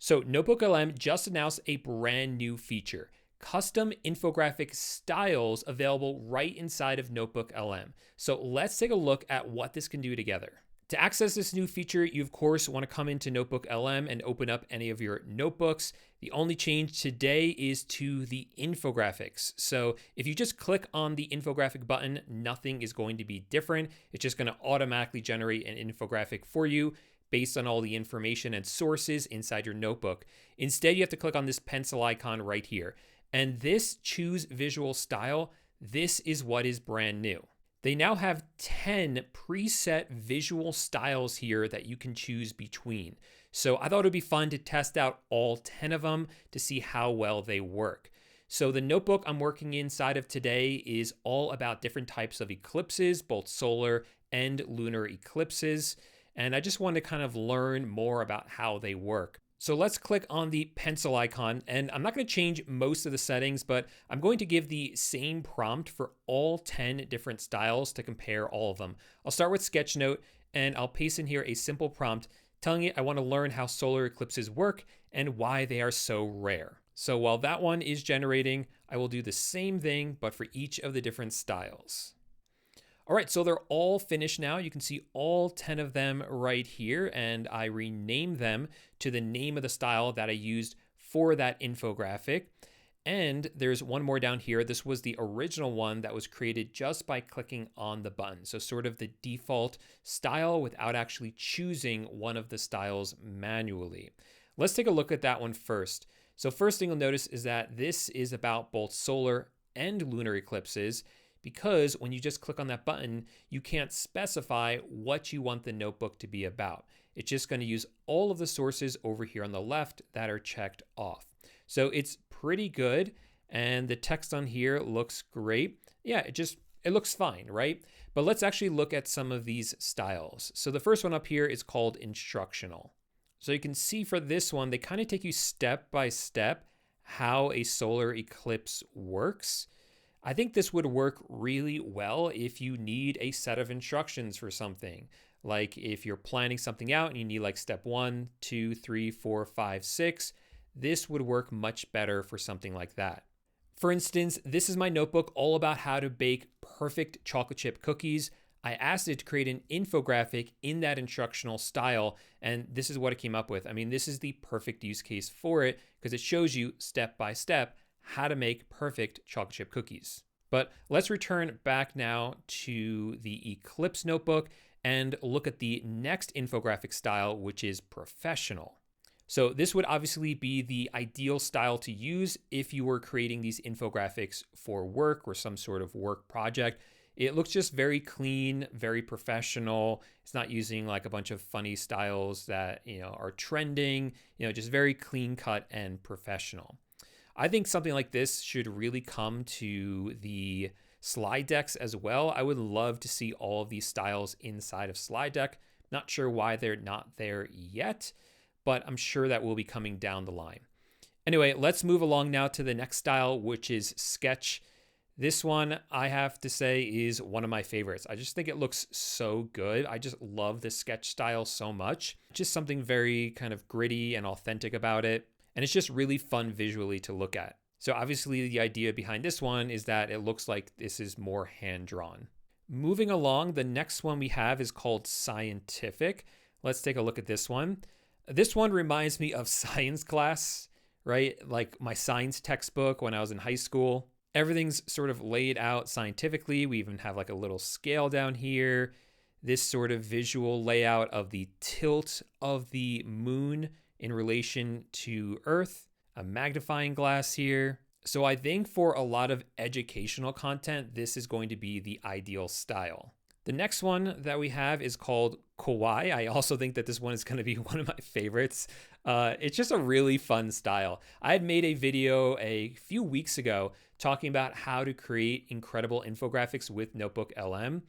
So NotebookLM just announced a brand new feature, custom infographic styles available right inside of NotebookLM. So let's take a look at what this can do together. To access this new feature, you of course want to come into NotebookLM and open up any of your notebooks. The only change today is to the infographics. So if you just click on the infographic button, nothing is going to be different. It's just going to automatically generate an infographic for you based on all the information and sources inside your notebook. Instead, you have to click on this pencil icon right here. And this choose visual style, this is what is brand new. They now have 10 preset visual styles here that you can choose between. So I thought it would be fun to test out all 10 of them to see how well they work. So the notebook I'm working inside of today is all about different types of eclipses, both solar and lunar eclipses. And I just want to kind of learn more about how they work. So let's click on the pencil icon, and I'm not going to change most of the settings, but I'm going to give the same prompt for all 10 different styles to compare all of them. I'll start with Sketchnote, and I'll paste in here a simple prompt telling it I want to learn how solar eclipses work and why they are so rare. So while that one is generating, I will do the same thing, but for each of the different styles. All right, so they're all finished now. You can see all 10 of them right here, and I renamed them to the name of the style that I used for that infographic. And there's one more down here. This was the original one that was created just by clicking on the button. So sort of the default style without actually choosing one of the styles manually. Let's take a look at that one first. So first thing you'll notice is that this is about both solar and lunar eclipses, because when you just click on that button, you can't specify what you want the notebook to be about. It's just going to use all of the sources over here on the left that are checked off. So it's pretty good, and the text on here looks great. Yeah, it looks fine, right? But let's actually look at some of these styles. So the first one up here is called Instructional. So you can see for this one, they kind of take you step by step how a solar eclipse works. I think this would work really well if you need a set of instructions for something. Like if you're planning something out and you need like step 1, 2, 3, 4, 5, 6, this would work much better for something like that. For instance, this is my notebook all about how to bake perfect chocolate chip cookies. I asked it to create an infographic in that instructional style, and this is what it came up with. I mean, this is the perfect use case for it because it shows you step by step how to make perfect chocolate chip cookies. But let's return back now to the Eclipse notebook and look at the next infographic style, which is Professional. So this would obviously be the ideal style to use if you were creating these infographics for work or some sort of work project. It looks just very clean, very professional. It's not using like a bunch of funny styles that, are trending, just very clean cut and professional. I think something like this should really come to the slide decks as well. I would love to see all of these styles inside of slide deck. Not sure why they're not there yet, but I'm sure that will be coming down the line. Anyway, let's move along now to the next style, which is Sketch. This one, I have to say, is one of my favorites. I just think it looks so good. I just love the Sketch style so much. Just something very kind of gritty and authentic about it. And it's just really fun visually to look at. So obviously the idea behind this one is that it looks like this is more hand-drawn. Moving along, the next one we have is called Scientific. Let's take a look at this one. This one reminds me of science class, right? Like my science textbook when I was in high school. Everything's sort of laid out scientifically. We even have like a little scale down here. This sort of visual layout of the tilt of the moon in relation to Earth, a magnifying glass here. So I think for a lot of educational content, this is going to be the ideal style. The next one that we have is called Kawaii. I also think that this one is going to be one of my favorites. It's just a really fun style. I had made a video a few weeks ago talking about how to create incredible infographics with NotebookLM.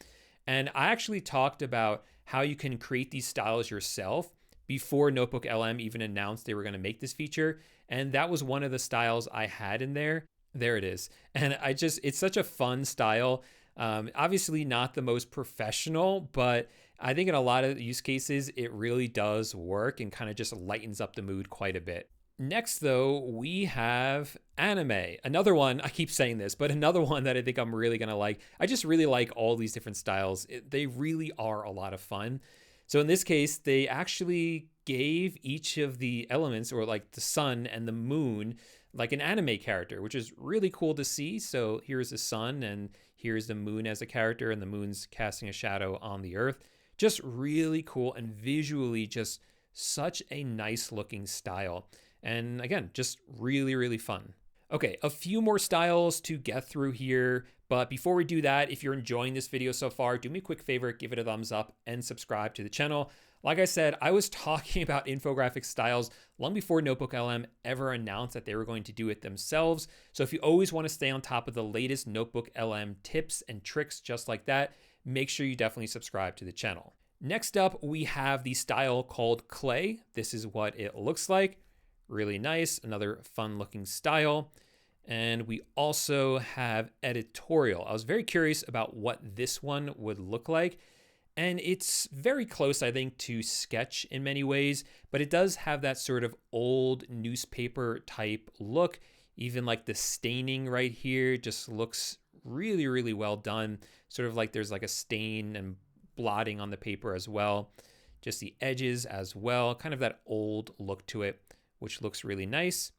And I actually talked about how you can create these styles yourself before NotebookLM even announced they were going to make this feature. And that was one of the styles I had in there. There it is. And it's such a fun style. Obviously not the most professional, but I think in a lot of use cases, it really does work and kind of just lightens up the mood quite a bit. Next, though, we have anime. Another one, I keep saying this, but another one that I think I'm really going to like. I just really like all these different styles. They really are a lot of fun. So in this case, they actually gave each of the elements, or like the sun and the moon, like an anime character, which is really cool to see. So here's the sun and here's the moon as a character, and the moon's casting a shadow on the earth. Just really cool, and visually just such a nice looking style. And again, just really, really fun. Okay, a few more styles to get through here. But before we do that, if you're enjoying this video so far, do me a quick favor, give it a thumbs up and subscribe to the channel. Like I said, I was talking about infographic styles long before NotebookLM ever announced that they were going to do it themselves. So if you always want to stay on top of the latest NotebookLM tips and tricks just like that, make sure you definitely subscribe to the channel. Next up, we have the style called Clay. This is what it looks like. Really nice, another fun looking style. And we also have Editorial. I was very curious about what this one would look like. And it's very close, I think, to Sketch in many ways, but it does have that sort of old newspaper type look. Even like the staining right here just looks really, really well done. Sort of like there's like a stain and blotting on the paper as well. Just the edges as well, kind of that old look to it, which looks really nice.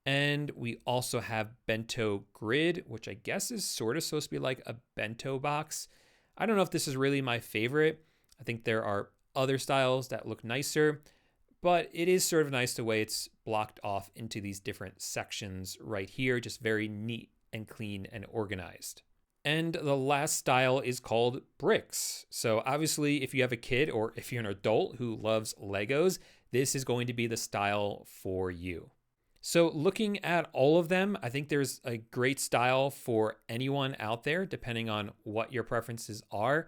And we also have Bento Grid, which I guess is sort of supposed to be like a bento box. I don't know if this is really my favorite. I think there are other styles that look nicer, but it is sort of nice the way it's blocked off into these different sections right here, just very neat and clean and organized. And the last style is called Bricks. So obviously, if you have a kid or if you're an adult who loves Legos, this is going to be the style for you. So looking at all of them, I think there's a great style for anyone out there, depending on what your preferences are.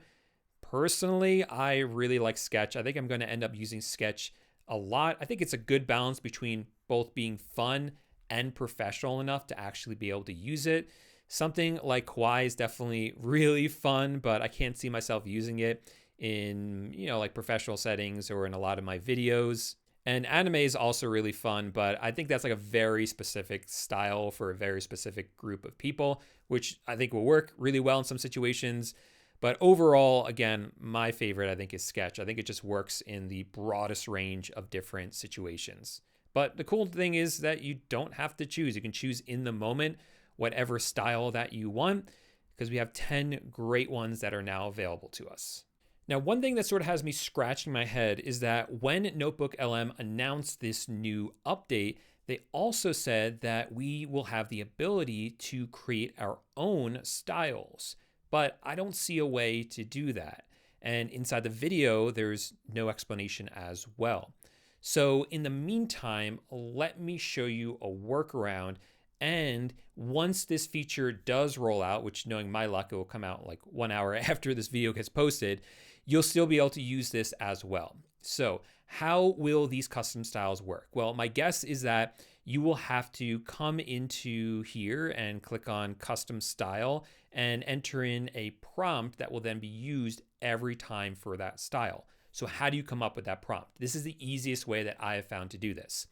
Personally, I really like Sketch. I think I'm going to end up using Sketch a lot. I think it's a good balance between both being fun and professional enough to actually be able to use it. Something like Kawaii is definitely really fun, but I can't see myself using it in, like professional settings or in a lot of my videos. And anime is also really fun, but I think that's like a very specific style for a very specific group of people, which I think will work really well in some situations. But overall, again, my favorite, I think, is Sketch. I think it just works in the broadest range of different situations. But the cool thing is that you don't have to choose. You can choose in the moment whatever style that you want, because we have 10 great ones that are now available to us. Now, one thing that sort of has me scratching my head is that when NotebookLM announced this new update, they also said that we will have the ability to create our own styles, but I don't see a way to do that. And inside the video, there's no explanation as well. So in the meantime, let me show you a workaround. And once this feature does roll out, which knowing my luck, it will come out like 1 hour after this video gets posted, you'll still be able to use this as well. So how will these custom styles work? Well, my guess is that you will have to come into here and click on custom style and enter in a prompt that will then be used every time for that style. So how do you come up with that prompt? This is the easiest way that I have found to do this.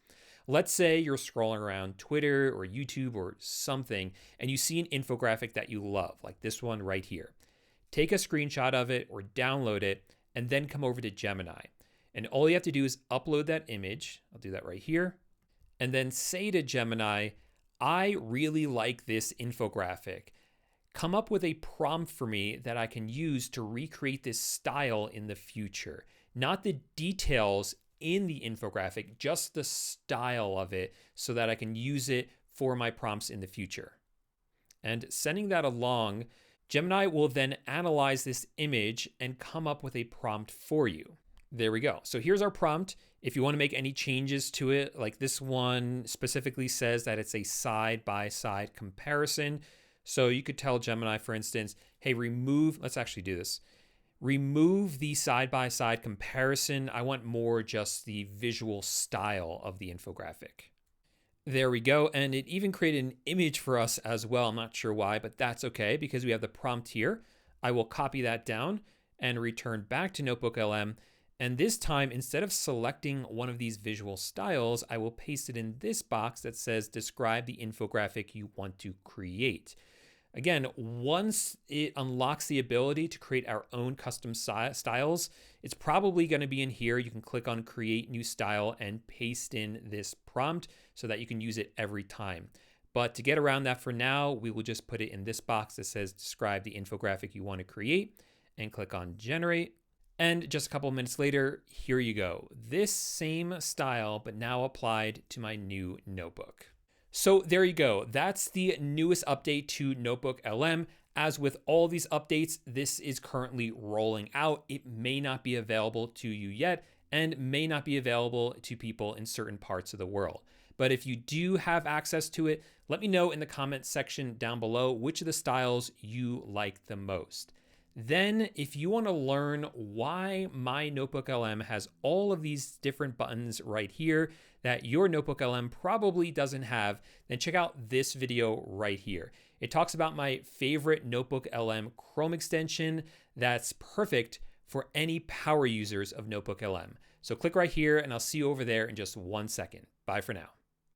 Let's say you're scrolling around Twitter or YouTube or something, and you see an infographic that you love, like this one right here. Take a screenshot of it or download it, and then come over to Gemini. And all you have to do is upload that image. I'll do that right here. And then say to Gemini, I really like this infographic. Come up with a prompt for me that I can use to recreate this style in the future. Not the details in the infographic, just the style of it so that I can use it for my prompts in the future. And sending that along, Gemini will then analyze this image and come up with a prompt for you. There we go. So here's our prompt. If you want to make any changes to it, like this one specifically says that it's a side-by-side comparison. So you could tell Gemini, for instance, hey, let's actually do this. Remove the side-by-side comparison. I want more just the visual style of the infographic. There we go. And it even created an image for us as well. I'm not sure why, but that's okay because we have the prompt here. I will copy that down and return back to NotebookLM. And this time, instead of selecting one of these visual styles, I will paste it in this box that says describe the infographic you want to create. Again, once it unlocks the ability to create our own custom styles, it's probably going to be in here. You can click on create new style and paste in this prompt so that you can use it every time. But to get around that for now, we will just put it in this box that says describe the infographic you want to create and click on generate. And just a couple of minutes later, here you go. This same style, but now applied to my new notebook. So there you go. That's the newest update to NotebookLM. As with all these updates, this is currently rolling out. It may not be available to you yet and may not be available to people in certain parts of the world. But if you do have access to it, let me know in the comment section down below which of the styles you like the most. Then, if you want to learn why my NotebookLM has all of these different buttons right here that your NotebookLM probably doesn't have, then check out this video right here. It talks about my favorite NotebookLM Chrome extension that's perfect for any power users of NotebookLM. So click right here and I'll see you over there in just 1 second. Bye for now.